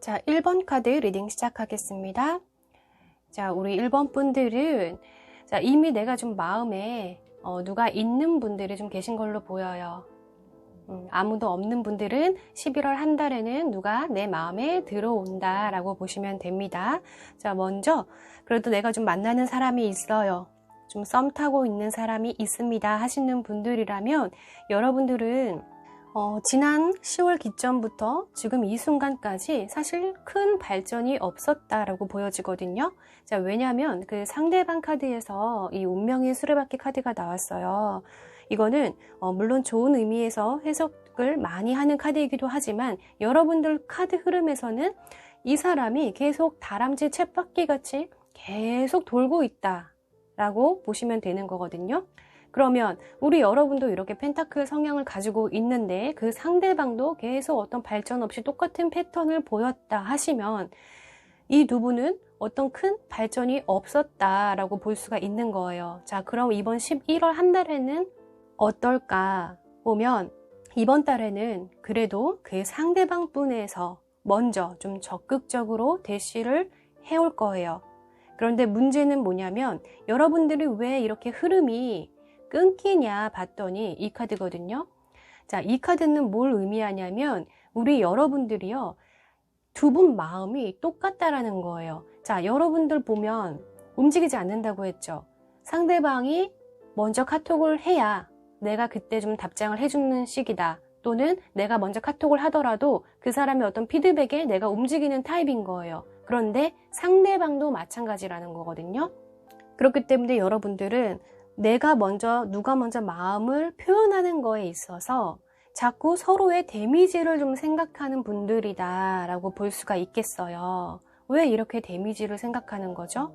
자, 1번 카드 리딩 시작하겠습니다. 자, 우리 1번 분들은 자, 이미 내가 좀 마음에 누가 있는 분들이 좀 계신 걸로 보여요. 아무도 없는 분들은 11월 한 달에는 누가 내 마음에 들어온다 라고 보시면 됩니다. 자, 먼저 그래도 내가 좀 만나는 사람이 있어요. 좀 썸 타고 있는 사람이 있습니다 하시는 분들이라면 여러분들은 지난 10월 기점부터 지금 이 순간까지 사실 큰 발전이 없었다라고 보여지거든요. 자, 왜냐하면 그 상대방 카드에서 이 운명의 수레바퀴 카드가 나왔어요. 이거는 물론 좋은 의미에서 해석을 많이 하는 카드이기도 하지만 여러분들 카드 흐름에서는 이 사람이 계속 다람쥐 쳇바퀴 같이 계속 돌고 있다라고 보시면 되는 거거든요. 그러면 우리 여러분도 이렇게 펜타클 성향을 가지고 있는데 그 상대방도 계속 어떤 발전 없이 똑같은 패턴을 보였다 하시면 이 두 분은 어떤 큰 발전이 없었다라고 볼 수가 있는 거예요. 자, 그럼 이번 11월 한 달에는 어떨까 보면 이번 달에는 그래도 그 상대방 분에서 먼저 좀 적극적으로 대시를 해올 거예요. 그런데 문제는 뭐냐면 여러분들이 왜 이렇게 흐름이 끊기냐 봤더니 이 카드거든요. 자, 이 카드는 뭘 의미하냐면 우리 여러분들이요, 두 분 마음이 똑같다라는 거예요. 자, 여러분들 보면 움직이지 않는다고 했죠. 상대방이 먼저 카톡을 해야 내가 그때 좀 답장을 해주는 시기다. 또는 내가 먼저 카톡을 하더라도 그 사람의 어떤 피드백에 내가 움직이는 타입인 거예요. 그런데 상대방도 마찬가지라는 거거든요. 그렇기 때문에 여러분들은 누가 먼저 마음을 표현하는 거에 있어서 자꾸 서로의 데미지를 좀 생각하는 분들이다 라고 볼 수가 있겠어요. 왜 이렇게 데미지를 생각하는 거죠?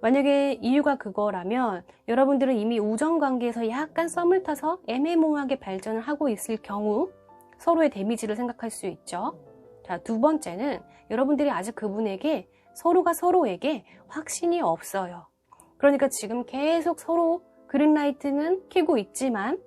만약에 이유가 그거라면 여러분들은 이미 우정관계에서 약간 썸을 타서 애매모호하게 발전을 하고 있을 경우 서로의 데미지를 생각할 수 있죠. 자, 두 번째는 여러분들이 아직 그분에게 서로가 서로에게 확신이 없어요. 그러니까 지금 계속 서로 그린라이트는 켜고 있지만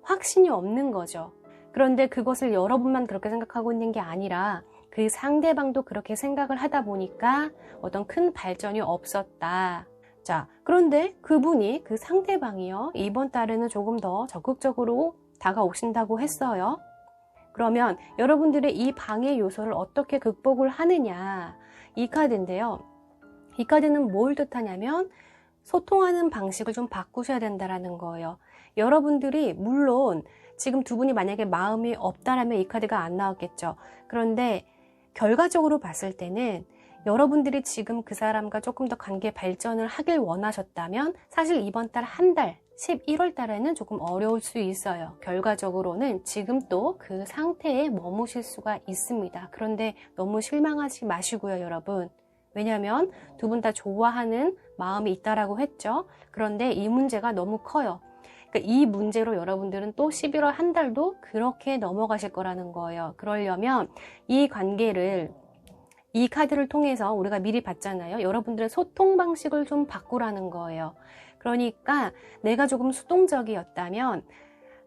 확신이 없는 거죠. 그런데 그것을 여러분만 그렇게 생각하고 있는 게 아니라 그 상대방도 그렇게 생각을 하다 보니까 어떤 큰 발전이 없었다. 자, 그런데 그분이, 그 상대방이요, 이번 달에는 조금 더 적극적으로 다가오신다고 했어요. 그러면 여러분들의 이 방해 요소를 어떻게 극복을 하느냐, 이 카드인데요. 이 카드는 뭘 뜻하냐면 소통하는 방식을 좀 바꾸셔야 된다는 거예요. 여러분들이 물론 지금 두 분이 만약에 마음이 없다라면 이 카드가 안 나왔겠죠. 그런데 결과적으로 봤을 때는 여러분들이 지금 그 사람과 조금 더 관계 발전을 하길 원하셨다면 사실 이번 달 한 달, 11월 달에는 조금 어려울 수 있어요. 결과적으로는 지금 또 그 상태에 머무실 수가 있습니다. 그런데 너무 실망하지 마시고요, 여러분. 왜냐하면 두 분 다 좋아하는 마음이 있다라고 했죠. 그런데 이 문제가 너무 커요. 그러니까 이 문제로 여러분들은 또 11월 한 달도 그렇게 넘어가실 거라는 거예요. 그러려면 이 관계를, 이 카드를 통해서 우리가 미리 봤잖아요. 여러분들의 소통 방식을 좀 바꾸라는 거예요. 그러니까 내가 조금 수동적이었다면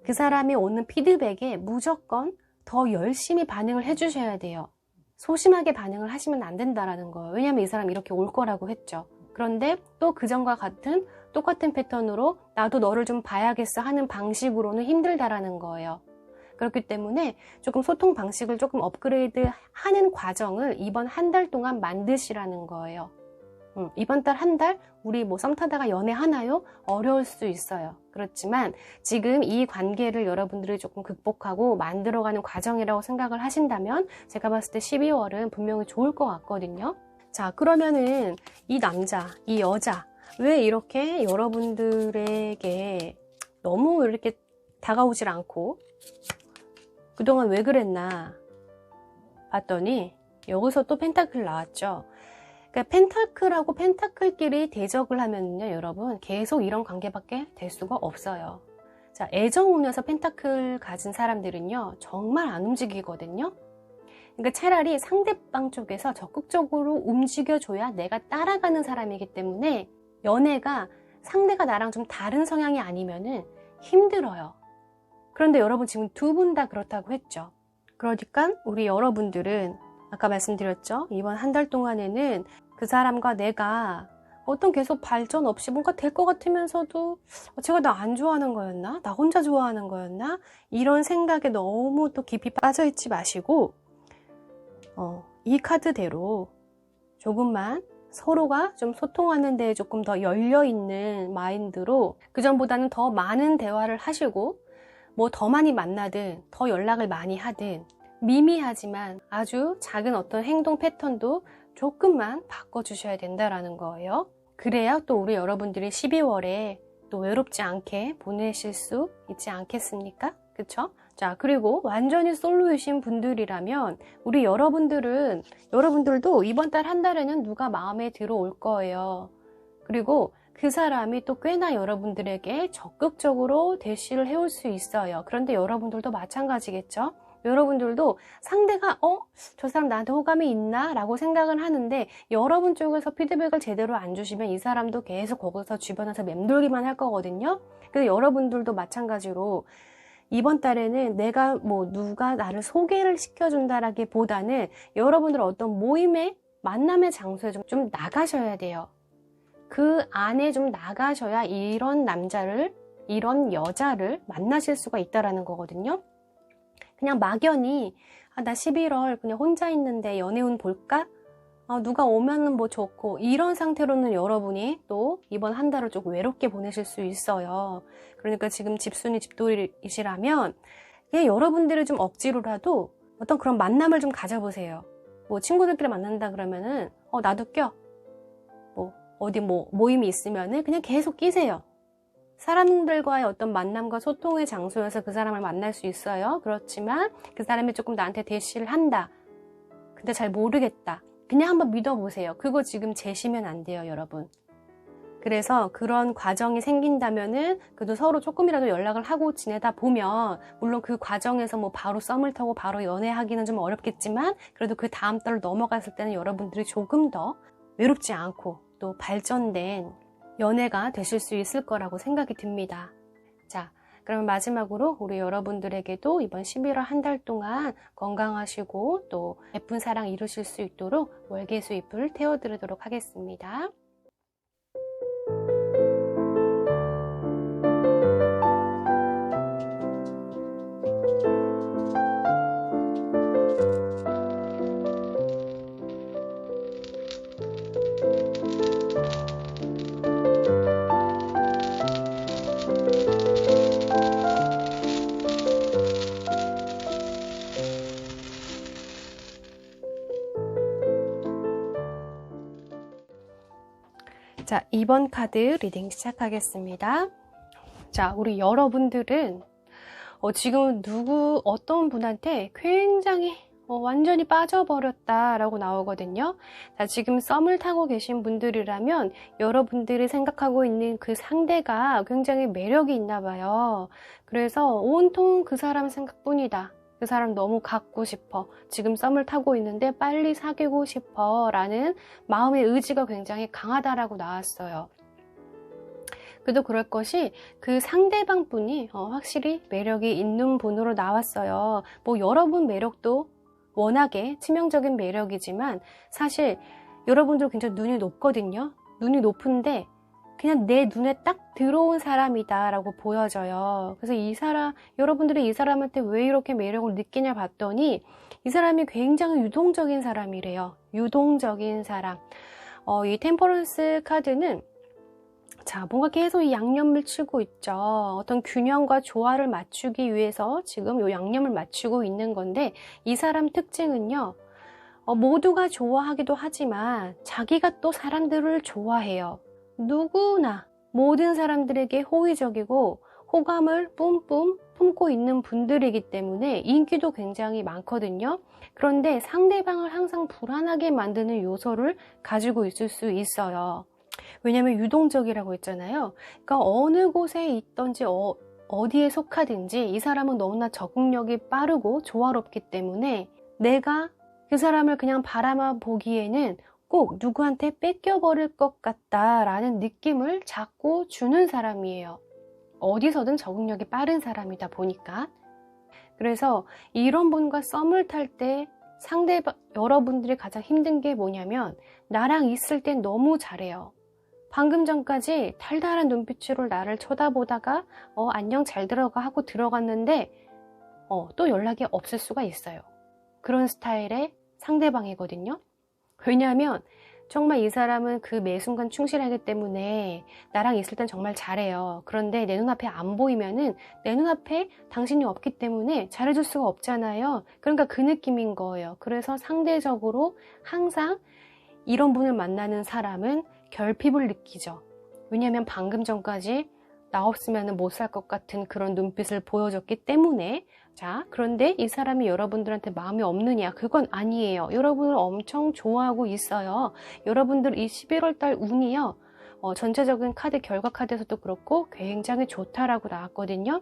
그 사람이 오는 피드백에 무조건 더 열심히 반응을 해주셔야 돼요. 소심하게 반응을 하시면 안 된다라는 거예요. 왜냐하면 이 사람이 이렇게 올 거라고 했죠. 그런데 또 그전과 같은 똑같은 패턴으로 나도 너를 좀 봐야겠어 하는 방식으로는 힘들다라는 거예요. 그렇기 때문에 조금 소통 방식을 조금 업그레이드 하는 과정을 이번 한 달 동안 만드시라는 거예요. 이번 달 한 달 우리 뭐 썸 타다가 연애하나요? 어려울 수 있어요. 그렇지만 지금 이 관계를 여러분들이 조금 극복하고 만들어가는 과정이라고 생각을 하신다면 제가 봤을 때 12월은 분명히 좋을 것 같거든요. 자, 그러면은 이 남자, 이 여자 왜 이렇게 여러분들에게 너무 이렇게 다가오질 않고 그동안 왜 그랬나 봤더니 여기서 또 펜타클 나왔죠. 그러니까 펜타클하고 펜타클끼리 대적을 하면요, 여러분 계속 이런 관계밖에 될 수가 없어요. 자, 애정 운에서 펜타클 가진 사람들은요 정말 안 움직이거든요. 그러니까 차라리 상대방 쪽에서 적극적으로 움직여줘야 내가 따라가는 사람이기 때문에 연애가 상대가 나랑 좀 다른 성향이 아니면은 힘들어요. 그런데 여러분 지금 두 분 다 그렇다고 했죠. 그러니까 우리 여러분들은 아까 말씀드렸죠? 이번 한 달 동안에는 그 사람과 내가 어떤 계속 발전 없이 뭔가 될 것 같으면서도 제가 나 안 좋아하는 거였나? 나 혼자 좋아하는 거였나? 이런 생각에 너무 또 깊이 빠져 있지 마시고 이 카드대로 조금만 서로가 좀 소통하는 데 조금 더 열려있는 마인드로 그전보다는 더 많은 대화를 하시고 뭐 더 많이 만나든 더 연락을 많이 하든 미미하지만 아주 작은 어떤 행동 패턴도 조금만 바꿔주셔야 된다라는 거예요. 그래야 또 우리 여러분들이 12월에 또 외롭지 않게 보내실 수 있지 않겠습니까? 그쵸? 자, 그리고 완전히 솔로이신 분들이라면 우리 여러분들도 이번 달 한 달에는 누가 마음에 들어올 거예요. 그리고 그 사람이 또 꽤나 여러분들에게 적극적으로 대시를 해올 수 있어요. 그런데 여러분들도 마찬가지겠죠? 여러분들도 상대가 저 사람 나한테 호감이 있나? 라고 생각을 하는데 여러분 쪽에서 피드백을 제대로 안 주시면 이 사람도 계속 거기서 주변에서 맴돌기만 할 거거든요. 그래서 여러분들도 마찬가지로 이번 달에는 내가 누가 나를 소개를 시켜준다라기보다는 여러분들 어떤 모임에 만남의 장소에 좀 나가셔야 돼요. 그 안에 좀 나가셔야 이런 남자를 이런 여자를 만나실 수가 있다라는 거거든요. 그냥 막연히 나 11월 그냥 혼자 있는데 연애운 볼까? 누가 오면은 뭐 좋고 이런 상태로는 여러분이 또 이번 한 달을 좀 외롭게 보내실 수 있어요. 그러니까 지금 집순이 집돌이시라면 그냥 여러분들이 좀 억지로라도 어떤 그런 만남을 좀 가져보세요. 뭐 친구들끼리 만난다 그러면은 나도 껴. 어디 모임이 있으면은 그냥 계속 끼세요. 사람들과의 어떤 만남과 소통의 장소에서 그 사람을 만날 수 있어요. 그렇지만 그 사람이 조금 나한테 대시를 한다. 근데 잘 모르겠다. 그냥 한번 믿어보세요. 그거 지금 재시면 안 돼요, 여러분. 그래서 그런 과정이 생긴다면은 그래도 서로 조금이라도 연락을 하고 지내다 보면 물론 그 과정에서 바로 썸을 타고 바로 연애하기는 좀 어렵겠지만 그래도 그 다음 달로 넘어갔을 때는 여러분들이 조금 더 외롭지 않고 또 발전된 연애가 되실 수 있을 거라고 생각이 듭니다. 자, 그러면 마지막으로 우리 여러분들에게도 이번 11월 한 달 동안 건강하시고 또 예쁜 사랑 이루실 수 있도록 월계수잎을 태워드리도록 하겠습니다. 자, 2번 카드 리딩 시작하겠습니다. 자, 우리 여러분들은 지금 어떤 분한테 굉장히 완전히 빠져버렸다라고 나오거든요. 자, 지금 썸을 타고 계신 분들이라면 여러분들이 생각하고 있는 그 상대가 굉장히 매력이 있나 봐요. 그래서 온통 그 사람 생각뿐이다. 그 사람 너무 갖고 싶어. 지금 썸을 타고 있는데 빨리 사귀고 싶어. 라는 마음의 의지가 굉장히 강하다라고 나왔어요. 그래도 그럴 것이 그 상대방 분이 확실히 매력이 있는 분으로 나왔어요. 여러분 매력도 워낙에 치명적인 매력이지만 사실 여러분들 굉장히 눈이 높거든요. 눈이 높은데 그냥 내 눈에 딱 들어온 사람이다 라고 보여져요. 그래서 여러분들이 이 사람한테 왜 이렇게 매력을 느끼냐 봤더니 이 사람이 굉장히 유동적인 사람이래요. 유동적인 사람. 이 템퍼런스 카드는 자, 뭔가 계속 이 양념을 치고 있죠. 어떤 균형과 조화를 맞추기 위해서 지금 이 양념을 맞추고 있는 건데 이 사람 특징은요. 모두가 좋아하기도 하지만 자기가 또 사람들을 좋아해요. 누구나 모든 사람들에게 호의적이고 호감을 뿜뿜 품고 있는 분들이기 때문에 인기도 굉장히 많거든요. 그런데 상대방을 항상 불안하게 만드는 요소를 가지고 있을 수 있어요. 왜냐면 유동적이라고 했잖아요. 그러니까 어느 곳에 있든지 어디에 속하든지 이 사람은 너무나 적응력이 빠르고 조화롭기 때문에 내가 그 사람을 그냥 바라만 보기에는 꼭 누구한테 뺏겨버릴 것 같다라는 느낌을 자꾸 주는 사람이에요. 어디서든 적응력이 빠른 사람이다 보니까. 그래서 이런 분과 썸을 탈 때 여러분들이 가장 힘든 게 뭐냐면 나랑 있을 땐 너무 잘해요. 방금 전까지 달달한 눈빛으로 나를 쳐다보다가 안녕 잘 들어가 하고 들어갔는데 또 연락이 없을 수가 있어요. 그런 스타일의 상대방이거든요. 왜냐하면 정말 이 사람은 그 매 순간 충실하기 때문에 나랑 있을 땐 정말 잘해요. 그런데 내 눈앞에 안 보이면은 내 눈앞에 당신이 없기 때문에 잘해줄 수가 없잖아요. 그러니까 그 느낌인 거예요. 그래서 상대적으로 항상 이런 분을 만나는 사람은 결핍을 느끼죠. 왜냐하면 방금 전까지 나 없으면 못 살 것 같은 그런 눈빛을 보여줬기 때문에. 자, 그런데 이 사람이 여러분들한테 마음이 없느냐? 그건 아니에요. 여러분을 엄청 좋아하고 있어요. 여러분들 이 11월 달 운이요. 전체적인 카드, 결과 카드에서도 그렇고 굉장히 좋다라고 나왔거든요.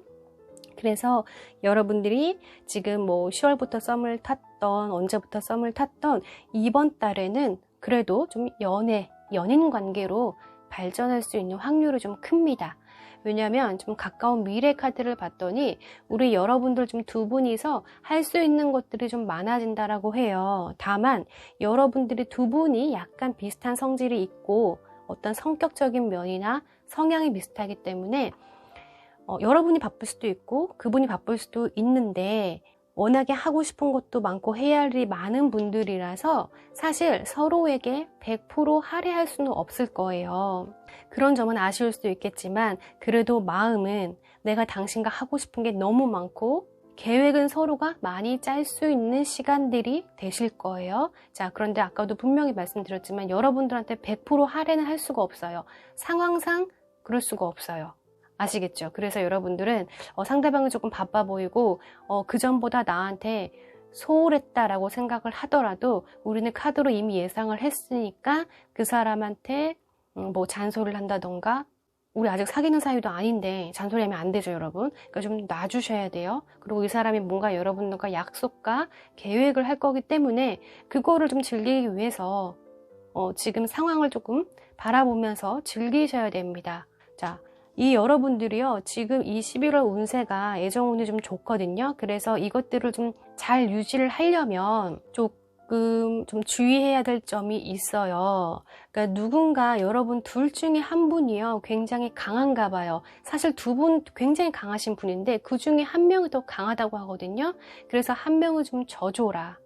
그래서 여러분들이 지금 뭐 10월부터 썸을 탔던, 언제부터 썸을 탔던 이번 달에는 그래도 좀 연인 관계로 발전할 수 있는 확률이 좀 큽니다. 왜냐하면 좀 가까운 미래 카드를 봤더니 우리 여러분들 좀 두 분이서 할 수 있는 것들이 좀 많아진다라고 해요. 다만 여러분들이 두 분이 약간 비슷한 성질이 있고 어떤 성격적인 면이나 성향이 비슷하기 때문에 여러분이 바쁠 수도 있고 그분이 바쁠 수도 있는데 워낙에 하고 싶은 것도 많고 해야 할 일이 많은 분들이라서 사실 서로에게 100% 할애할 수는 없을 거예요. 그런 점은 아쉬울 수도 있겠지만 그래도 마음은 내가 당신과 하고 싶은 게 너무 많고 계획은 서로가 많이 짤 수 있는 시간들이 되실 거예요. 자, 그런데 아까도 분명히 말씀드렸지만 여러분들한테 100% 할애는 할 수가 없어요. 상황상 그럴 수가 없어요. 아시겠죠? 그래서 여러분들은 상대방이 조금 바빠 보이고 그전보다 나한테 소홀했다라고 생각을 하더라도 우리는 카드로 이미 예상을 했으니까 그 사람한테 뭐 잔소리를 한다던가 우리 아직 사귀는 사이도 아닌데 잔소리하면 안 되죠, 여러분. 그러니까 좀 놔주셔야 돼요. 그리고 이 사람이 뭔가 여러분들과 약속과 계획을 할 거기 때문에 그거를 좀 즐기기 위해서 지금 상황을 조금 바라보면서 즐기셔야 됩니다. 자, 이 여러분들이요, 지금 이 11월 운세가 애정운이 좀 좋거든요. 그래서 이것들을 좀 잘 유지를 하려면 조금 좀 주의해야 될 점이 있어요. 그러니까 누군가 여러분 둘 중에 한 분이요, 굉장히 강한가 봐요. 사실 두 분 굉장히 강하신 분인데 그 중에 한 명이 더 강하다고 하거든요. 그래서 한 명을 좀 져줘라.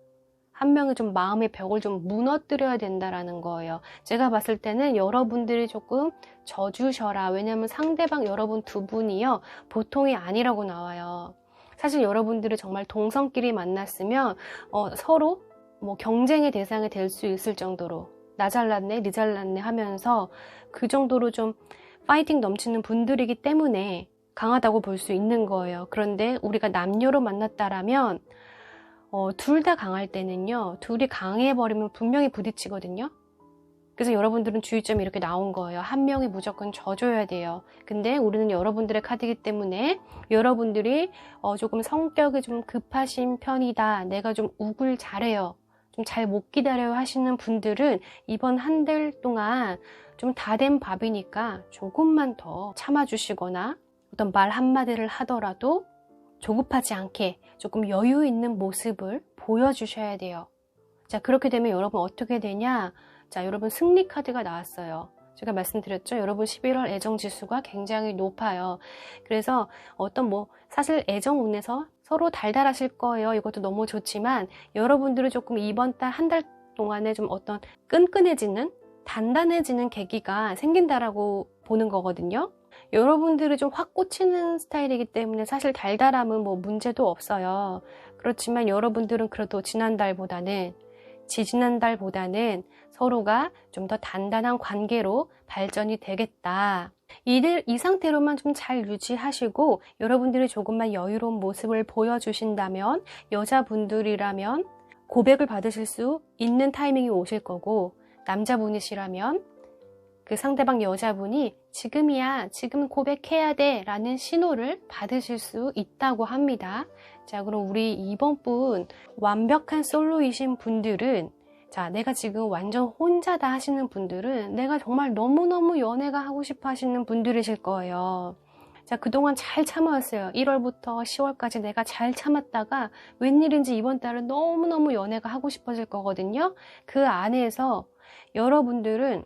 한 명이 좀 마음의 벽을 좀 무너뜨려야 된다라는 거예요. 제가 봤을 때는 여러분들이 조금 져주셔라. 왜냐면 상대방 여러분 두 분이요, 보통이 아니라고 나와요. 사실 여러분들이 정말 동성끼리 만났으면 서로 뭐 경쟁의 대상이 될 수 있을 정도로 나 잘났네, 니 잘났네 하면서 그 정도로 좀 파이팅 넘치는 분들이기 때문에 강하다고 볼 수 있는 거예요. 그런데 우리가 남녀로 만났다라면 둘 다 강할 때는요, 둘이 강해버리면 분명히 부딪히거든요. 그래서 여러분들은 주의점이 이렇게 나온 거예요. 한 명이 무조건 져줘야 돼요. 근데 우리는 여러분들의 카드이기 때문에 여러분들이 조금 성격이 좀 급하신 편이다, 내가 좀 욱을 잘해요, 좀 잘 못 기다려요 하시는 분들은 이번 한 달 동안 좀 다 된 밥이니까 조금만 더 참아주시거나 어떤 말 한마디를 하더라도 조급하지 않게 조금 여유 있는 모습을 보여주셔야 돼요. 자, 그렇게 되면 여러분 어떻게 되냐? 자, 여러분 승리 카드가 나왔어요. 제가 말씀드렸죠? 여러분 11월 애정지수가 굉장히 높아요. 그래서 사실 애정운에서 서로 달달하실 거예요. 이것도 너무 좋지만 여러분들은 조금 이번 달 한 달 동안에 좀 어떤 끈끈해지는, 단단해지는 계기가 생긴다라고 보는 거거든요. 여러분들이 좀 확 꽂히는 스타일이기 때문에 사실 달달함은 뭐 문제도 없어요. 그렇지만 여러분들은 그래도 지난달보다는 서로가 좀 더 단단한 관계로 발전이 되겠다. 이 상태로만 좀 잘 유지하시고 여러분들이 조금만 여유로운 모습을 보여주신다면 여자분들이라면 고백을 받으실 수 있는 타이밍이 오실 거고, 남자분이시라면 그 상대방 여자분이 지금이야, 지금 고백해야 돼 라는 신호를 받으실 수 있다고 합니다. 자, 그럼 우리 이번 분 완벽한 솔로이신 분들은, 자, 내가 지금 완전 혼자다 하시는 분들은 내가 정말 너무너무 연애가 하고 싶어 하시는 분들이실 거예요. 자, 그동안 잘 참아왔어요. 1월부터 10월까지 내가 잘 참았다가 웬일인지 이번 달은 너무너무 연애가 하고 싶어질 거거든요. 그 안에서 여러분들은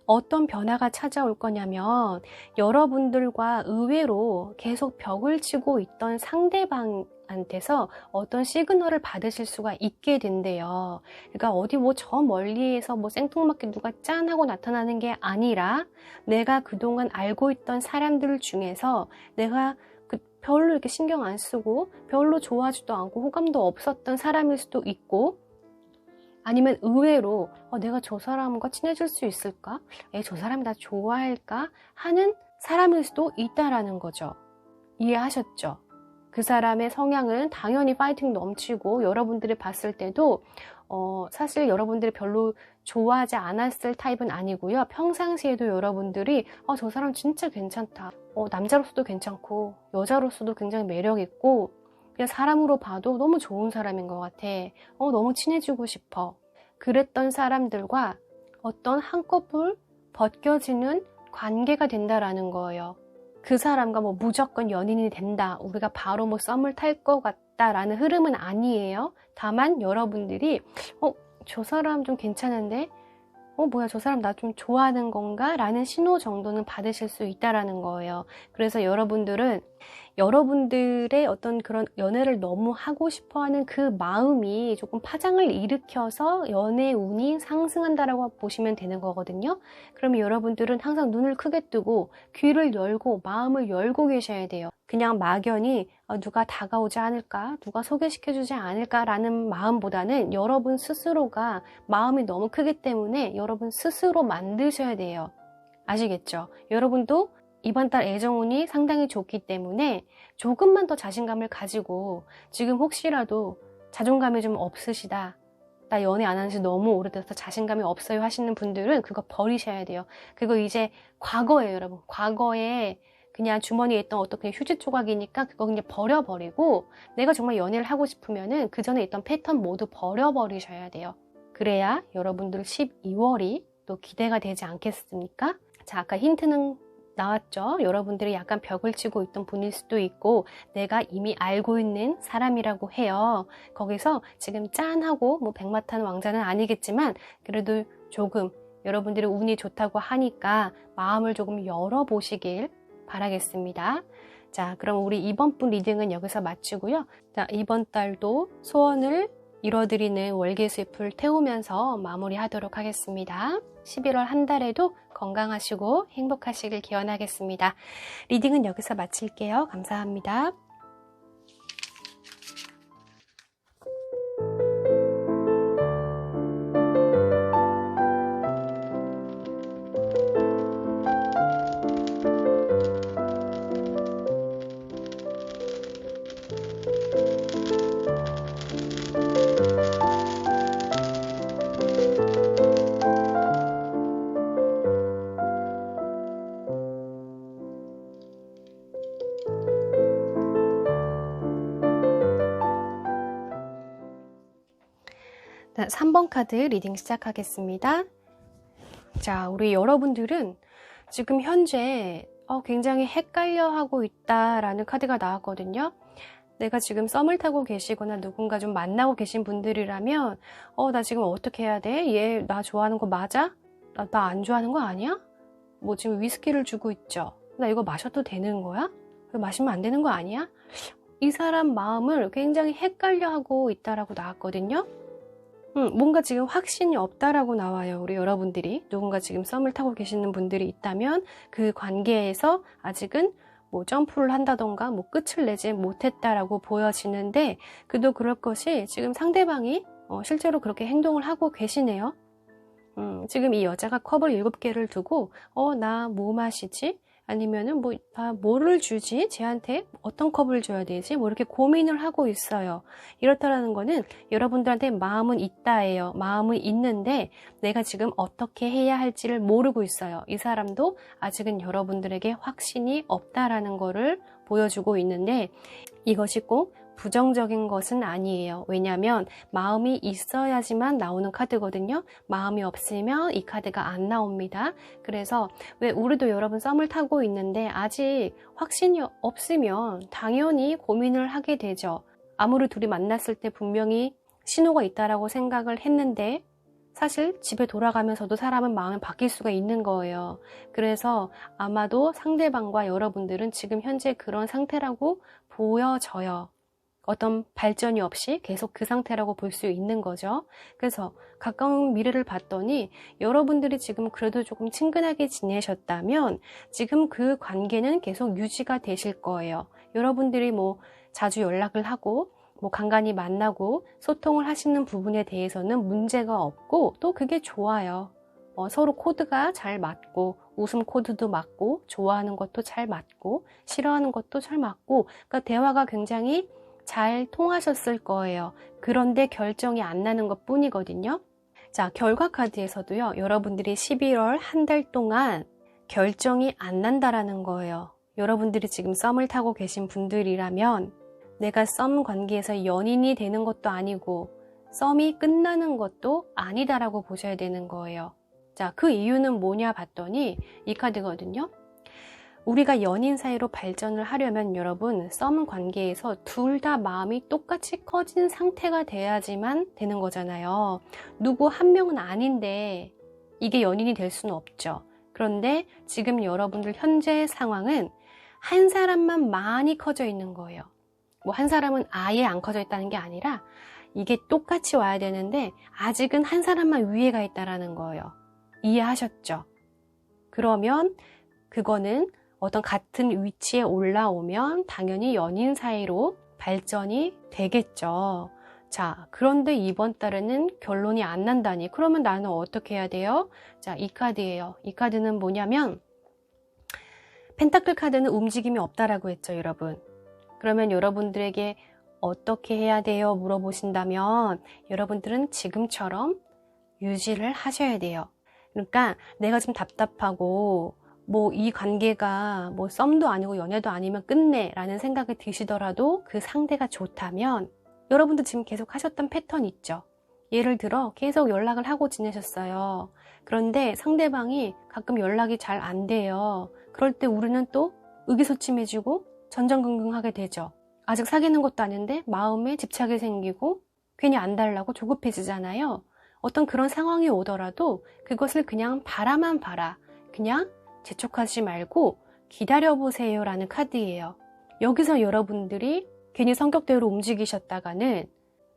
어떤 변화가 찾아올 거냐면 여러분들과 의외로 계속 벽을 치고 있던 상대방한테서 어떤 시그널을 받으실 수가 있게 된대요. 그러니까 어디 뭐 저 멀리에서 뭐 생뚱맞게 누가 짠 하고 나타나는 게 아니라 내가 그동안 알고 있던 사람들 중에서 내가 별로 이렇게 신경 안 쓰고 별로 좋아하지도 않고 호감도 없었던 사람일 수도 있고, 아니면 의외로 내가 저 사람과 친해질 수 있을까? 저 사람이 나 좋아할까? 하는 사람일 수도 있다라는 거죠. 이해하셨죠? 그 사람의 성향은 당연히 파이팅 넘치고 여러분들이 봤을 때도 사실 여러분들이 별로 좋아하지 않았을 타입은 아니고요. 평상시에도 여러분들이 저 사람 진짜 괜찮다. 남자로서도 괜찮고 여자로서도 굉장히 매력있고 그냥 사람으로 봐도 너무 좋은 사람인 것 같아. 너무 친해지고 싶어. 그랬던 사람들과 어떤 한꺼풀 벗겨지는 관계가 된다라는 거예요. 그 사람과 뭐 무조건 연인이 된다. 우리가 바로 뭐 썸을 탈 것 같다라는 흐름은 아니에요. 다만 여러분들이 저 사람 좀 괜찮은데? 뭐야, 저 사람 나 좀 좋아하는 건가? 라는 신호 정도는 받으실 수 있다라는 거예요. 그래서 여러분들은 여러분들의 어떤 그런 연애를 너무 하고 싶어 하는 그 마음이 조금 파장을 일으켜서 연애 운이 상승한다라고 보시면 되는 거거든요. 그러면 여러분들은 항상 눈을 크게 뜨고 귀를 열고 마음을 열고 계셔야 돼요. 그냥 막연히 누가 다가오지 않을까? 누가 소개시켜주지 않을까라는 마음보다는 여러분 스스로가 마음이 너무 크기 때문에 여러분 스스로 만드셔야 돼요. 아시겠죠? 여러분도 이번 달 애정운이 상당히 좋기 때문에 조금만 더 자신감을 가지고, 지금 혹시라도 자존감이 좀 없으시다, 나 연애 안 하는 지 너무 오래돼서 자신감이 없어요 하시는 분들은 그거 버리셔야 돼요. 그거 이제 과거예요, 여러분. 과거에 그냥 주머니에 있던 어떤 그냥 휴지 조각이니까 그거 그냥 버려버리고, 내가 정말 연애를 하고 싶으면은 그 전에 있던 패턴 모두 버려버리셔야 돼요. 그래야 여러분들 12월이 또 기대가 되지 않겠습니까? 자, 아까 힌트는 나왔죠? 여러분들이 약간 벽을 치고 있던 분일 수도 있고 내가 이미 알고 있는 사람이라고 해요. 거기서 지금 짠하고 뭐 백마탄 왕자는 아니겠지만 그래도 조금 여러분들이 운이 좋다고 하니까 마음을 조금 열어보시길 바라겠습니다. 자, 그럼 우리 이번 분 리딩은 여기서 마치고요. 자, 이번 달도 소원을 이뤄드리는 월계수잎을 태우면서 마무리하도록 하겠습니다. 11월 한 달에도 건강하시고 행복하시길 기원하겠습니다. 리딩은 여기서 마칠게요. 감사합니다. 자, 3번 카드 리딩 시작하겠습니다. 자, 우리 여러분들은 지금 현재 굉장히 헷갈려하고 있다라는 카드가 나왔거든요. 내가 지금 썸을 타고 계시거나 누군가 좀 만나고 계신 분들이라면 나 지금 어떻게 해야 돼? 얘 나 좋아하는 거 맞아? 나 안 좋아하는 거 아니야? 뭐 지금 위스키를 주고 있죠. 나 이거 마셔도 되는 거야? 이거 마시면 안 되는 거 아니야? 이 사람 마음을 굉장히 헷갈려하고 있다라고 나왔거든요. 뭔가 지금 확신이 없다라고 나와요. 우리 여러분들이 누군가 지금 썸을 타고 계시는 분들이 있다면 그 관계에서 아직은 뭐 점프를 한다던가 뭐 끝을 내지 못했다라고 보여지는데, 그도 그럴 것이 지금 상대방이 실제로 그렇게 행동을 하고 계시네요. 지금 이 여자가 컵을 7개를 두고 나 뭐 마시지? 아니면은 뭐를 주지? 쟤한테 어떤 컵을 줘야 되지? 뭐 이렇게 고민을 하고 있어요. 이렇다라는 거는 여러분들한테 마음은 있다예요. 마음은 있는데 내가 지금 어떻게 해야 할지를 모르고 있어요. 이 사람도 아직은 여러분들에게 확신이 없다라는 거를 보여주고 있는데, 이것이 꼭 부정적인 것은 아니에요. 왜냐하면 마음이 있어야지만 나오는 카드거든요. 마음이 없으면 이 카드가 안 나옵니다. 그래서 왜 우리도 여러분 썸을 타고 있는데 아직 확신이 없으면 당연히 고민을 하게 되죠. 아무리 둘이 만났을 때 분명히 신호가 있다라고 생각을 했는데 사실 집에 돌아가면서도 사람은 마음이 바뀔 수가 있는 거예요. 그래서 아마도 상대방과 여러분들은 지금 현재 그런 상태라고 보여져요. 어떤 발전이 없이 계속 그 상태라고 볼 수 있는 거죠. 그래서 가까운 미래를 봤더니 여러분들이 지금 그래도 조금 친근하게 지내셨다면 지금 그 관계는 계속 유지가 되실 거예요. 여러분들이 뭐 자주 연락을 하고 뭐 간간히 만나고 소통을 하시는 부분에 대해서는 문제가 없고 또 그게 좋아요. 서로 코드가 잘 맞고 웃음 코드도 맞고 좋아하는 것도 잘 맞고 싫어하는 것도 잘 맞고 그러니까 대화가 굉장히 잘 통하셨을 거예요. 그런데 결정이 안 나는 것 뿐이거든요. 자, 결과 카드에서도요. 여러분들이 11월 한 달 동안 결정이 안 난다라는 거예요. 여러분들이 지금 썸을 타고 계신 분들이라면 내가 썸 관계에서 연인이 되는 것도 아니고 썸이 끝나는 것도 아니다라고 보셔야 되는 거예요. 자, 그 이유는 뭐냐 봤더니 이 카드거든요. 우리가 연인 사이로 발전을 하려면 여러분 썸 관계에서 둘 다 마음이 똑같이 커진 상태가 돼야지만 되는 거잖아요. 누구 한 명은 아닌데 이게 연인이 될 수는 없죠. 그런데 지금 여러분들 현재 상황은 한 사람만 많이 커져 있는 거예요. 뭐 한 사람은 아예 안 커져 있다는 게 아니라 이게 똑같이 와야 되는데 아직은 한 사람만 위에 가 있다라는 거예요. 이해하셨죠? 그러면 그거는 어떤 같은 위치에 올라오면 당연히 연인 사이로 발전이 되겠죠. 자, 그런데 이번 달에는 결론이 안 난다니. 그러면 나는 어떻게 해야 돼요? 자, 이 카드예요. 이 카드는 뭐냐면 펜타클 카드는 움직임이 없다라고 했죠, 여러분. 그러면 여러분들에게 어떻게 해야 돼요? 물어보신다면 여러분들은 지금처럼 유지를 하셔야 돼요. 그러니까 내가 좀 답답하고 뭐 이 관계가 뭐 썸도 아니고 연애도 아니면 끝내 라는 생각이 드시더라도 그 상대가 좋다면 여러분도 지금 계속 하셨던 패턴 있죠. 예를 들어 계속 연락을 하고 지내셨어요. 그런데 상대방이 가끔 연락이 잘 안 돼요. 그럴 때 우리는 또 의기소침해지고 전전긍긍하게 되죠. 아직 사귀는 것도 아닌데 마음에 집착이 생기고 괜히 안 달라고 조급해지잖아요. 어떤 그런 상황이 오더라도 그것을 그냥 바라만 봐라. 그냥 재촉하지 말고 기다려보세요 라는 카드예요. 여기서 여러분들이 괜히 성격대로 움직이셨다가는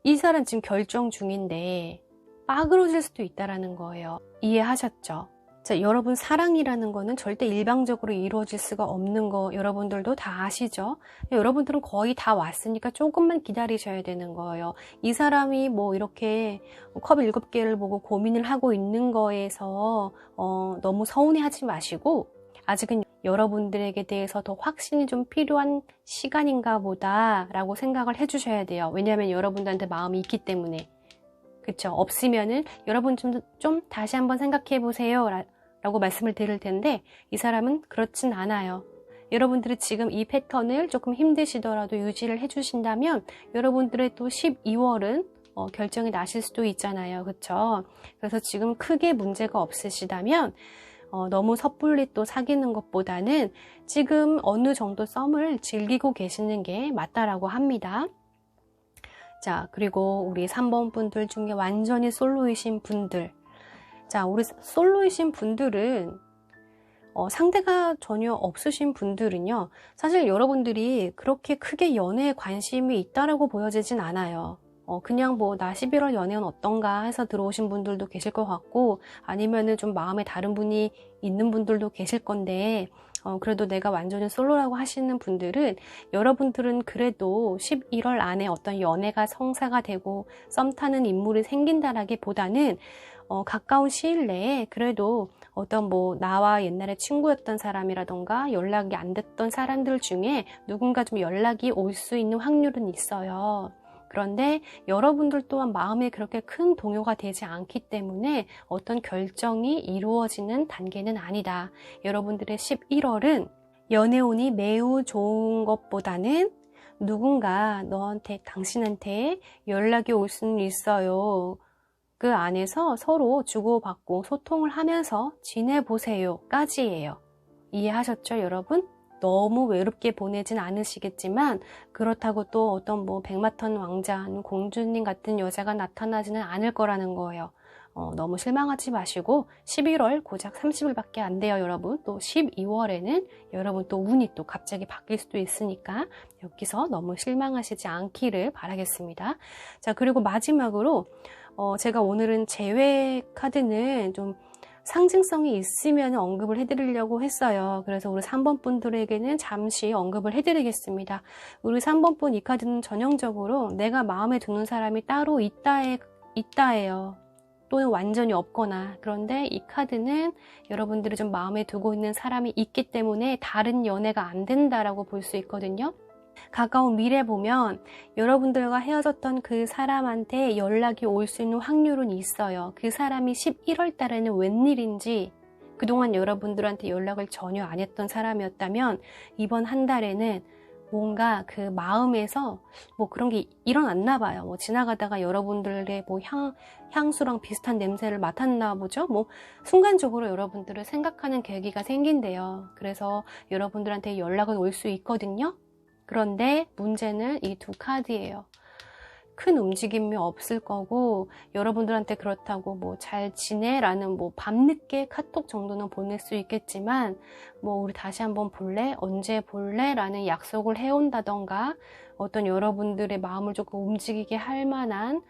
이 사람 지금 결정 중인데 빠그러질 수도 있다는 거예요. 이해하셨죠? 자, 여러분 사랑이라는 거는 절대 일방적으로 이루어질 수가 없는 거 여러분들도 다 아시죠? 여러분들은 거의 다 왔으니까 조금만 기다리셔야 되는 거예요. 이 사람이 뭐 이렇게 컵 7개를 보고 고민을 하고 있는 거에서 너무 서운해하지 마시고 아직은 여러분들에게 대해서 더 확신이 좀 필요한 시간인가 보다 라고 생각을 해주셔야 돼요. 왜냐하면 여러분들한테 마음이 있기 때문에. 그쵸? 없으면은 여러분 좀 다시 한번 생각해 보세요 라고 말씀을 드릴 텐데 이 사람은 그렇진 않아요. 여러분들이 지금 이 패턴을 조금 힘드시더라도 유지를 해주신다면 여러분들의 또 12월은 결정이 나실 수도 있잖아요. 그쵸? 그래서 지금 크게 문제가 없으시다면 너무 섣불리 또 사귀는 것보다는 지금 어느 정도 썸을 즐기고 계시는 게 맞다라고 합니다. 자, 그리고 우리 3번 분들 중에 완전히 솔로이신 분들. 자, 우리 솔로이신 분들은 상대가 전혀 없으신 분들은요. 사실 여러분들이 그렇게 크게 연애에 관심이 있다라고 보여지진 않아요. 그냥 뭐 나 11월 연애는 어떤가 해서 들어오신 분들도 계실 것 같고 아니면은 좀 마음에 다른 분이 있는 분들도 계실 건데 그래도 내가 완전히 솔로라고 하시는 분들은 여러분들은 그래도 11월 안에 어떤 연애가 성사가 되고 썸 타는 인물이 생긴다라기보다는 가까운 시일 내에 그래도 어떤 뭐 나와 옛날에 친구였던 사람이라던가 연락이 안 됐던 사람들 중에 누군가 좀 연락이 올 수 있는 확률은 있어요. 그런데 여러분들 또한 마음에 그렇게 큰 동요가 되지 않기 때문에 어떤 결정이 이루어지는 단계는 아니다. 여러분들의 11월은 연애운이 매우 좋은 것보다는 누군가 당신한테 연락이 올 수는 있어요. 그 안에서 서로 주고받고 소통을 하면서 지내보세요 까지예요. 이해하셨죠, 여러분? 너무 외롭게 보내진 않으시겠지만 그렇다고 또 어떤 백마탄 왕자, 공주님 같은 여자가 나타나지는 않을 거라는 거예요. 너무 실망하지 마시고 11월 고작 30일밖에 안 돼요, 여러분. 또 12월에는 여러분 또 운이 또 갑자기 바뀔 수도 있으니까 여기서 너무 실망하시지 않기를 바라겠습니다. 자, 그리고 마지막으로 제가 오늘은 재회 카드는 좀 상징성이 있으면 언급을 해드리려고 했어요. 그래서 우리 3번 분들에게는 잠시 언급을 해드리겠습니다. 우리 3번 분 이 카드는 전형적으로 내가 마음에 드는 사람이 따로 있다예요. 또는 완전히 없거나. 그런데 이 카드는 여러분들이 좀 마음에 두고 있는 사람이 있기 때문에 다른 연애가 안 된다라고 볼 수 있거든요. 가까운 미래 보면 여러분들과 헤어졌던 그 사람한테 연락이 올 수 있는 확률은 있어요. 그 사람이 11월 달에는 웬일인지 그동안 여러분들한테 연락을 전혀 안 했던 사람이었다면 이번 한 달에는 뭔가 그 마음에서 그런 게 일어났나 봐요. 지나가다가 여러분들의 향수랑 비슷한 냄새를 맡았나 보죠. 순간적으로 여러분들을 생각하는 계기가 생긴대요. 그래서 여러분들한테 연락은 올 수 있거든요. 그런데 문제는 이 두 카드예요. 큰 움직임이 없을 거고 여러분들한테 그렇다고 잘 지내라는 밤늦게 카톡 정도는 보낼 수 있겠지만 우리 다시 한번 볼래? 언제 볼래? 라는 약속을 해온다던가 어떤 여러분들의 마음을 조금 움직이게 할 만한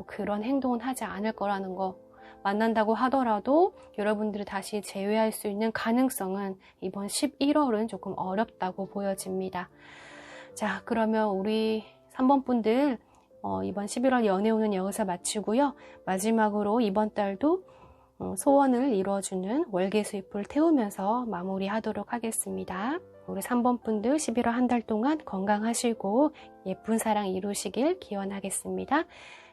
그런 행동은 하지 않을 거라는 거. 만난다고 하더라도 여러분들이 다시 재회할 수 있는 가능성은 이번 11월은 조금 어렵다고 보여집니다. 자, 그러면 우리 3번 분들 이번 11월 연애운은 여기서 마치고요. 마지막으로 이번 달도 소원을 이루어주는 월계수입을 태우면서 마무리하도록 하겠습니다. 우리 3번 분들 11월 한 달 동안 건강하시고 예쁜 사랑 이루시길 기원하겠습니다.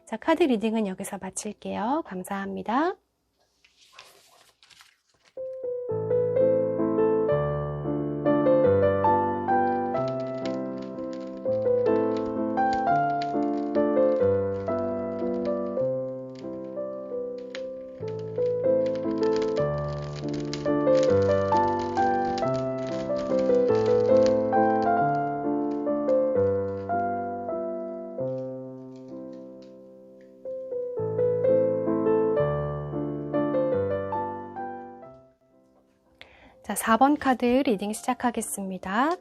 자, 카드 리딩은 여기서 마칠게요. 감사합니다. 자, 4번 카드 리딩 시작하겠습니다.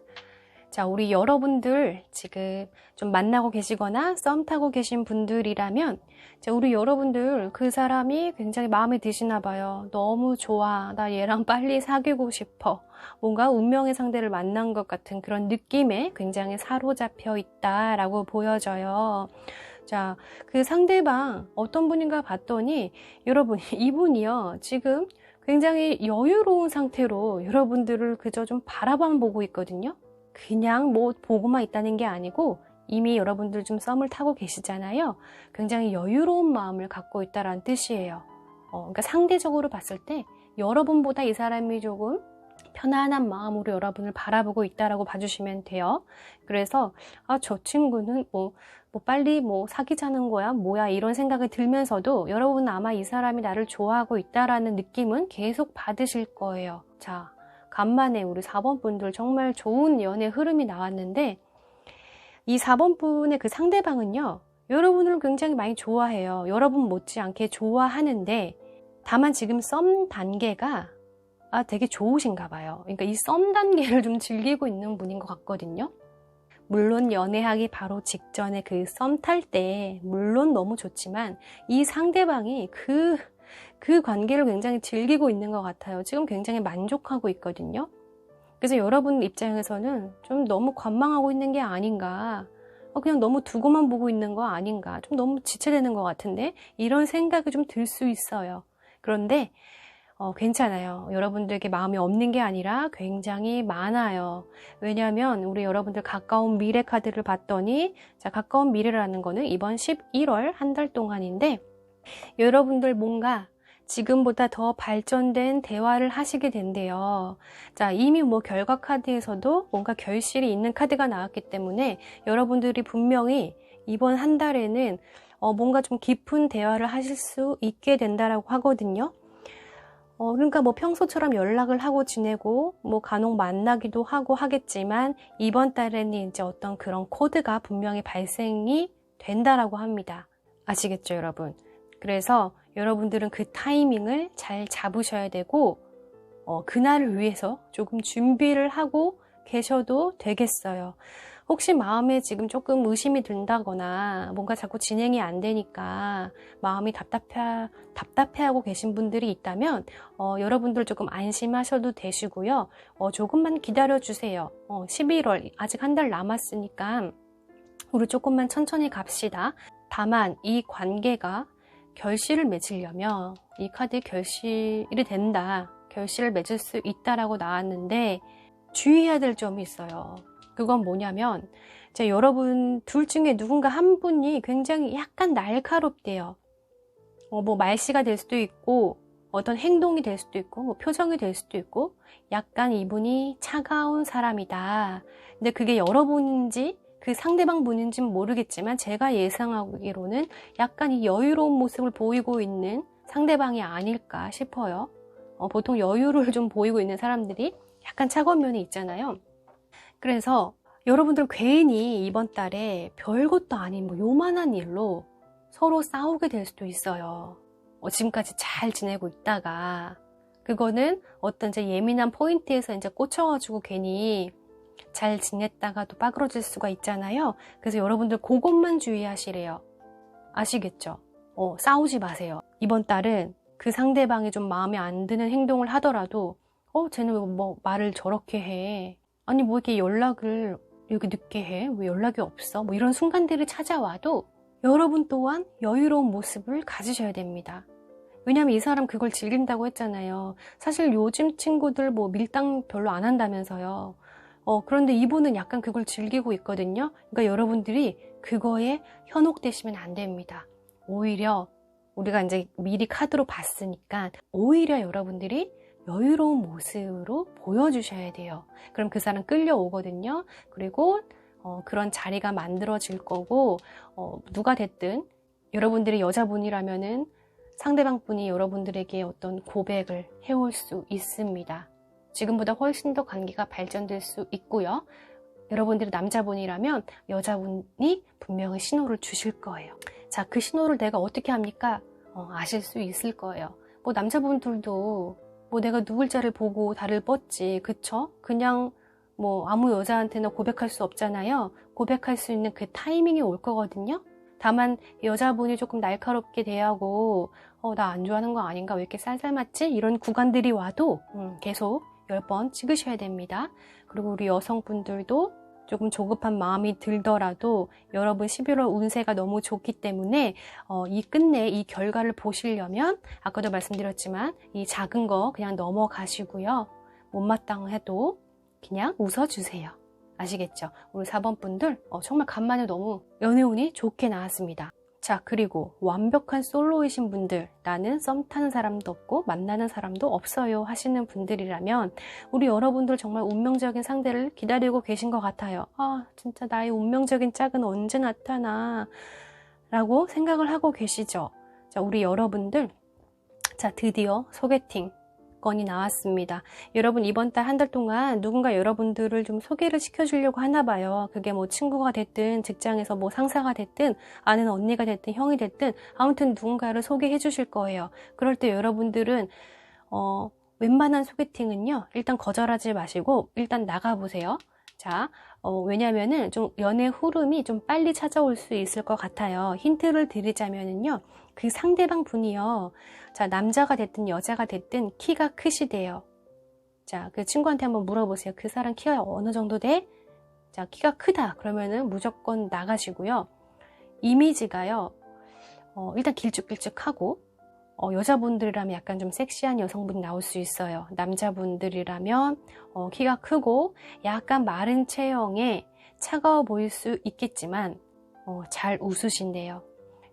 자, 우리 여러분들 지금 좀 만나고 계시거나 썸 타고 계신 분들이라면 자, 우리 여러분들 그 사람이 굉장히 마음에 드시나 봐요. 너무 좋아. 나 얘랑 빨리 사귀고 싶어. 뭔가 운명의 상대를 만난 것 같은 그런 느낌에 굉장히 사로잡혀 있다라고 보여져요. 자, 그 상대방 어떤 분인가 봤더니 여러분 이분이요. 지금 굉장히 여유로운 상태로 여러분들을 그저 좀 바라만 보고 있거든요. 그냥 보고만 있다는 게 아니고 이미 여러분들 좀 썸을 타고 계시잖아요. 굉장히 여유로운 마음을 갖고 있다라는 뜻이에요. 그러니까 상대적으로 봤을 때 여러분보다 이 사람이 조금 편안한 마음으로 여러분을 바라보고 있다라고 봐주시면 돼요. 그래서 저 친구는 빨리 사귀자는 거야? 뭐야? 이런 생각이 들면서도 여러분은 아마 이 사람이 나를 좋아하고 있다라는 느낌은 계속 받으실 거예요. 자, 간만에 우리 4번 분들 정말 좋은 연애 흐름이 나왔는데 이 4번 분의 그 상대방은요. 여러분을 굉장히 많이 좋아해요. 여러분 못지않게 좋아하는데 다만 지금 썸 단계가 되게 좋으신가 봐요. 그러니까 이 썸 단계를 좀 즐기고 있는 분인 것 같거든요. 물론 연애하기 바로 직전에 그 썸 탈 때 물론 너무 좋지만 이 상대방이 그 관계를 굉장히 즐기고 있는 것 같아요. 지금 굉장히 만족하고 있거든요. 그래서 여러분 입장에서는 좀 너무 관망하고 있는 게 아닌가, 그냥 너무 두고만 보고 있는 거 아닌가, 좀 너무 지체되는 것 같은데 이런 생각이 좀 들 수 있어요. 그런데 괜찮아요. 여러분들에게 마음이 없는 게 아니라 굉장히 많아요. 왜냐하면 우리 여러분들 가까운 미래 카드를 봤더니 자, 가까운 미래라는 거는 이번 11월 한 달 동안인데 여러분들 뭔가 지금보다 더 발전된 대화를 하시게 된대요. 자, 이미 뭐 결과 카드에서도 뭔가 결실이 있는 카드가 나왔기 때문에 여러분들이 분명히 이번 한 달에는 뭔가 좀 깊은 대화를 하실 수 있게 된다라고 하거든요. 그러니까 뭐 평소처럼 연락을 하고 지내고 뭐 간혹 만나기도 하고 하겠지만 이번 달에는 이제 어떤 그런 코드가 분명히 발생이 된다라고 합니다. 아시겠죠, 여러분? 그래서 여러분들은 그 타이밍을 잘 잡으셔야 되고 그날을 위해서 조금 준비를 하고 계셔도 되겠어요. 혹시 마음에 지금 조금 의심이 든다거나 뭔가 자꾸 진행이 안 되니까 마음이 답답해하고 계신 분들이 있다면 여러분들 조금 안심하셔도 되시고요. 조금만 기다려주세요. 11월 아직 한 달 남았으니까 우리 조금만 천천히 갑시다. 다만 이 관계가 결실을 맺으려면 이 카드 결실이 된다. 결실을 맺을 수 있다라고 나왔는데 주의해야 될 점이 있어요. 그건 뭐냐면 이제 여러분 둘 중에 누군가 한 분이 굉장히 약간 날카롭대요. 뭐 말씨가 될 수도 있고 어떤 행동이 될 수도 있고 뭐 표정이 될 수도 있고 약간 이분이 차가운 사람이다. 근데 그게 여러분인지 그 상대방 분인지는 모르겠지만 제가 예상하기로는 약간 이 여유로운 모습을 보이고 있는 상대방이 아닐까 싶어요. 보통 여유를 좀 보이고 있는 사람들이 약간 차가운 면이 있잖아요. 그래서 여러분들 괜히 이번 달에 별것도 아닌 뭐 요만한 일로 서로 싸우게 될 수도 있어요. 지금까지 잘 지내고 있다가 그거는 어떤 이제 예민한 포인트에서 이제 꽂혀가지고 괜히 잘 지냈다가 또 빠그러질 수가 있잖아요. 그래서 여러분들 그것만 주의하시래요. 아시겠죠? 싸우지 마세요. 이번 달은 그 상대방이 좀 마음에 안 드는 행동을 하더라도 쟤는 뭐 말을 저렇게 해. 아니 뭐 이렇게 연락을 이렇게 늦게 해? 왜 연락이 없어? 뭐 이런 순간들이 찾아와도 여러분 또한 여유로운 모습을 가지셔야 됩니다. 왜냐면 이 사람 그걸 즐긴다고 했잖아요. 사실 요즘 친구들 뭐 밀당 별로 안 한다면서요. 그런데 이분은 약간 그걸 즐기고 있거든요. 그러니까 여러분들이 그거에 현혹되시면 안 됩니다. 오히려 우리가 이제 미리 카드로 봤으니까 오히려 여러분들이 여유로운 모습으로 보여주셔야 돼요. 그럼 그 사람 끌려오거든요. 그리고 그런 자리가 만들어질 거고 누가 됐든 여러분들이 여자분이라면은 상대방 분이 여러분들에게 어떤 고백을 해올 수 있습니다. 지금보다 훨씬 더 관계가 발전될 수 있고요. 여러분들이 남자분이라면 여자분이 분명히 신호를 주실 거예요. 자, 그 신호를 내가 어떻게 합니까? 아실 수 있을 거예요. 뭐 남자분들도 뭐 내가 누굴 자를 보고 달을 뻗지, 그쵸? 그냥 뭐 아무 여자한테나 고백할 수 없잖아요. 고백할 수 있는 그 타이밍이 올 거거든요. 다만 여자분이 조금 날카롭게 대하고 나 안 좋아하는 거 아닌가? 왜 이렇게 쌀쌀 맞지? 이런 구간들이 와도 계속 10번 찍으셔야 됩니다. 그리고 우리 여성분들도 조금 조급한 마음이 들더라도 여러분 11월 운세가 너무 좋기 때문에 이 끝내 이 결과를 보시려면 아까도 말씀드렸지만 이 작은 거 그냥 넘어가시고요. 못마땅해도 그냥 웃어주세요. 아시겠죠? 우리 4번 분들 정말 간만에 너무 연애운이 좋게 나왔습니다. 자, 그리고 완벽한 솔로이신 분들, 나는 썸 타는 사람도 없고 만나는 사람도 없어요 하시는 분들이라면 우리 여러분들 정말 운명적인 상대를 기다리고 계신 것 같아요. 진짜 나의 운명적인 짝은 언제 나타나? 라고 생각을 하고 계시죠? 자, 우리 여러분들, 자, 드디어 소개팅 건이 나왔습니다. 여러분 이번 달 한 달 동안 누군가 여러분들을 좀 소개를 시켜주려고 하나 봐요. 그게 뭐 친구가 됐든 직장에서 뭐 상사가 됐든 아는 언니가 됐든 형이 됐든 아무튼 누군가를 소개해 주실 거예요. 그럴 때 여러분들은 웬만한 소개팅은요 일단 거절하지 마시고 일단 나가보세요. 자, 왜냐면은 좀 연애 흐름이 좀 빨리 찾아올 수 있을 것 같아요. 힌트를 드리자면은요, 그 상대방 분이요, 자, 남자가 됐든 여자가 됐든 키가 크시대요. 자, 그 친구한테 한번 물어보세요. 그 사람 키가 어느 정도 돼? 자, 키가 크다. 그러면은 무조건 나가시고요. 이미지가요, 일단 길쭉길쭉하고, 여자분들이라면 약간 좀 섹시한 여성분이 나올 수 있어요. 남자분들이라면 키가 크고 약간 마른 체형에 차가워 보일 수 있겠지만 잘 웃으신대요.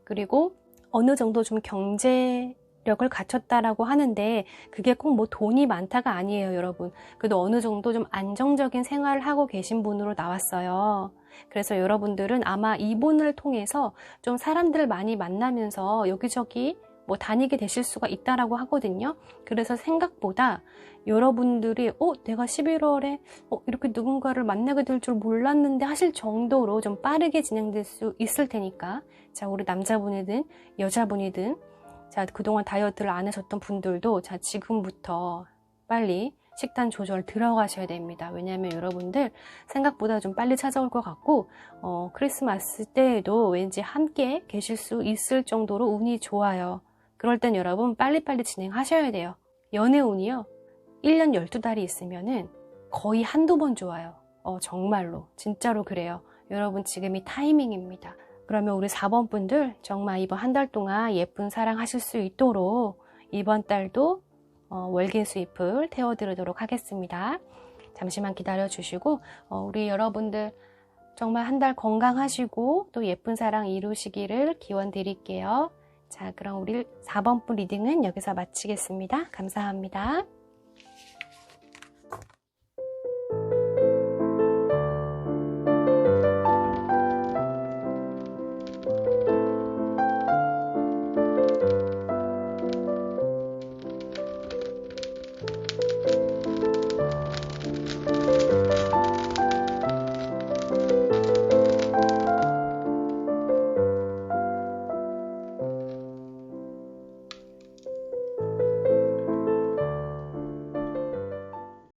그리고 어느 정도 좀 경제 력을 갖췄다라고 하는데 그게 꼭 뭐 돈이 많다가 아니에요, 여러분. 그래도 어느 정도 좀 안정적인 생활을 하고 계신 분으로 나왔어요. 그래서 여러분들은 아마 이분을 통해서 좀 사람들을 많이 만나면서 여기저기 뭐 다니게 되실 수가 있다라고 하거든요. 그래서 생각보다 여러분들이 내가 11월에 이렇게 누군가를 만나게 될 줄 몰랐는데 하실 정도로 좀 빠르게 진행될 수 있을 테니까, 자, 우리 남자분이든 여자분이든, 자, 그동안 다이어트를 안 하셨던 분들도, 자, 지금부터 빨리 식단 조절 들어가셔야 됩니다. 왜냐하면 여러분들 생각보다 좀 빨리 찾아올 것 같고, 크리스마스 때에도 왠지 함께 계실 수 있을 정도로 운이 좋아요. 그럴 땐 여러분 빨리빨리 진행하셔야 돼요. 연애운이요, 1년 12달이 있으면은 거의 한두 번 좋아요. 정말로 진짜로 그래요. 여러분 지금이 타이밍입니다. 그러면 우리 4번 분들 정말 이번 한 달 동안 예쁜 사랑 하실 수 있도록 이번 달도 월계 수입을 태워드리도록 하겠습니다. 잠시만 기다려 주시고, 우리 여러분들 정말 한 달 건강하시고 또 예쁜 사랑 이루시기를 기원 드릴게요. 자, 그럼 우리 4번 분 리딩은 여기서 마치겠습니다. 감사합니다.